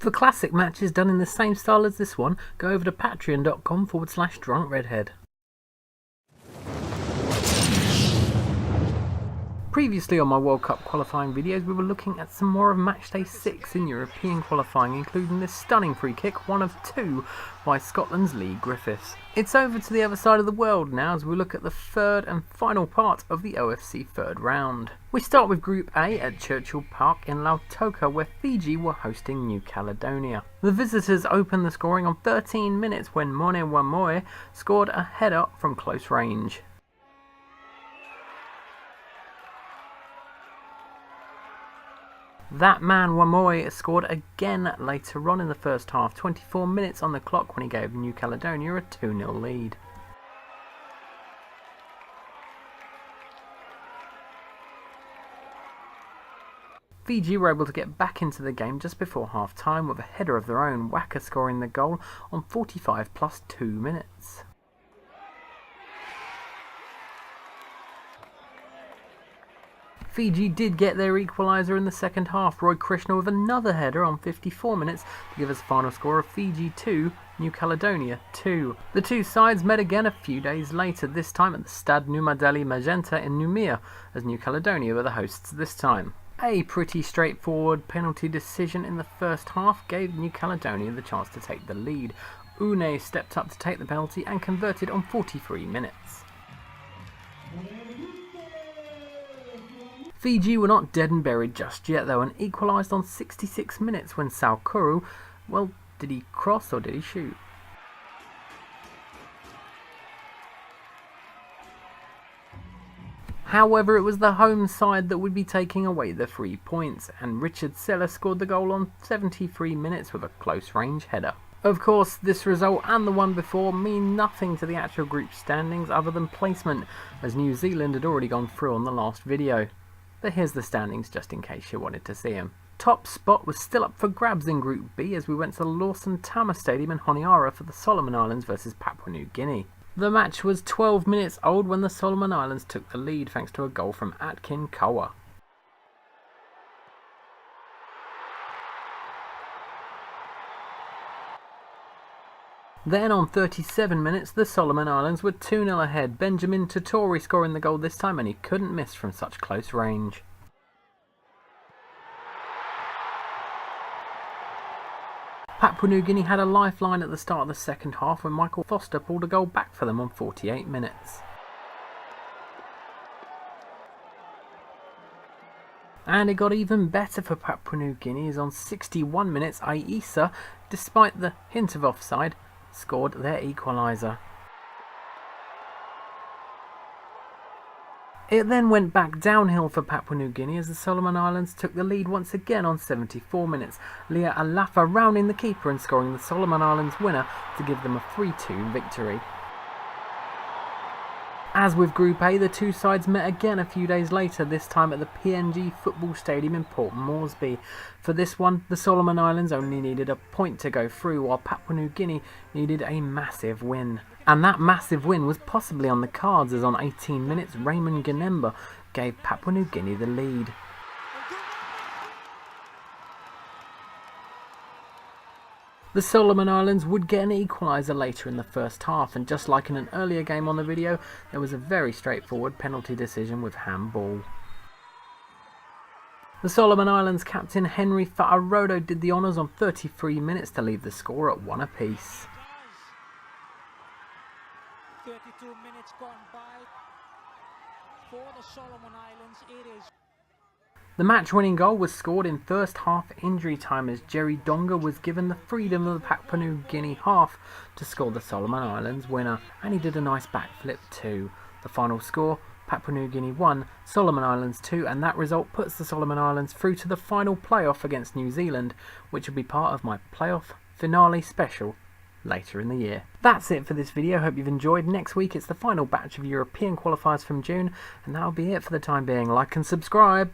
For classic matches done in the same style as this one, go over to patreon.com/drunkredhead. Previously on my World Cup qualifying videos, we were looking at some more of matchday 6 in European qualifying, including this stunning free kick, one of 2, by Scotland's Lee Griffiths. It's over to the other side of the world now as we look at the third and final part of the OFC third round. We start with Group A at Churchill Park in Lautoka, where Fiji were hosting New Caledonia. The visitors opened the scoring on 13 minutes when Mone Wamoe scored a header from close range. That man Wamoe scored again later on in the first half, 24 minutes on the clock when he gave New Caledonia a 2-0 lead. Fiji were able to get back into the game just before half time with a header of their own, Waka scoring the goal on 45 plus 2 minutes. Fiji did get their equaliser in the second half, Roy Krishna with another header on 54 minutes to give us a final score of Fiji 2, New Caledonia 2. The two sides met again a few days later, this time at the Stade Numadali Magenta in Noumea, as New Caledonia were the hosts this time. A pretty straightforward penalty decision in the first half gave New Caledonia the chance to take the lead. Une stepped up to take the penalty and converted on 43 minutes. Fiji were not dead and buried just yet though, and equalised on 66 minutes when Saukuru, well, did he cross or did he shoot? However, it was the home side that would be taking away the 3 points, and Richard Seller scored the goal on 73 minutes with a close range header. Of course, this result and the one before mean nothing to the actual group standings other than placement, as New Zealand had already gone through on the last video. But here's the standings just in case you wanted to see them. Top spot was still up for grabs in Group B as we went to the Lawson Tama Stadium in Honiara for the Solomon Islands versus Papua New Guinea. The match was 12 minutes old when the Solomon Islands took the lead thanks to a goal from Atkin Kawa. Then on 37 minutes the Solomon Islands were 2-0 ahead, Benjamin Totori scoring the goal this time and he couldn't miss from such close range. Papua New Guinea had a lifeline at the start of the second half when Michael Foster pulled a goal back for them on 48 minutes. And it got even better for Papua New Guinea as on 61 minutes Aisa, despite the hint of offside, scored their equaliser. It then went back downhill for Papua New Guinea as the Solomon Islands took the lead once again on 74 minutes, Leah Alafa rounding the keeper and scoring the Solomon Islands winner to give them a 3-2 victory. As with Group A, the two sides met again a few days later, this time at the PNG Football Stadium in Port Moresby. For this one, the Solomon Islands only needed a point to go through, while Papua New Guinea needed a massive win. And that massive win was possibly on the cards as on 18 minutes, Raymond Ganemba gave Papua New Guinea the lead. The Solomon Islands would get an equaliser later in the first half, and just like in an earlier game on the video, there was a very straightforward penalty decision with handball. The Solomon Islands captain Henry Fa'arodo did the honours on 33 minutes to leave the score at 1 apiece. 32 minutes gone by for the Solomon Islands. It is. The match-winning goal was scored in first half injury time as Jerry Donga was given the freedom of the Papua New Guinea half to score the Solomon Islands winner, and he did a nice backflip too. The final score, Papua New Guinea 1, Solomon Islands 2, and that result puts the Solomon Islands through to the final playoff against New Zealand, which will be part of my playoff finale special later in the year. That's it for this video. Hope you've enjoyed. Next week it's the final batch of European qualifiers from June, and that'll be it for the time being. Like and subscribe.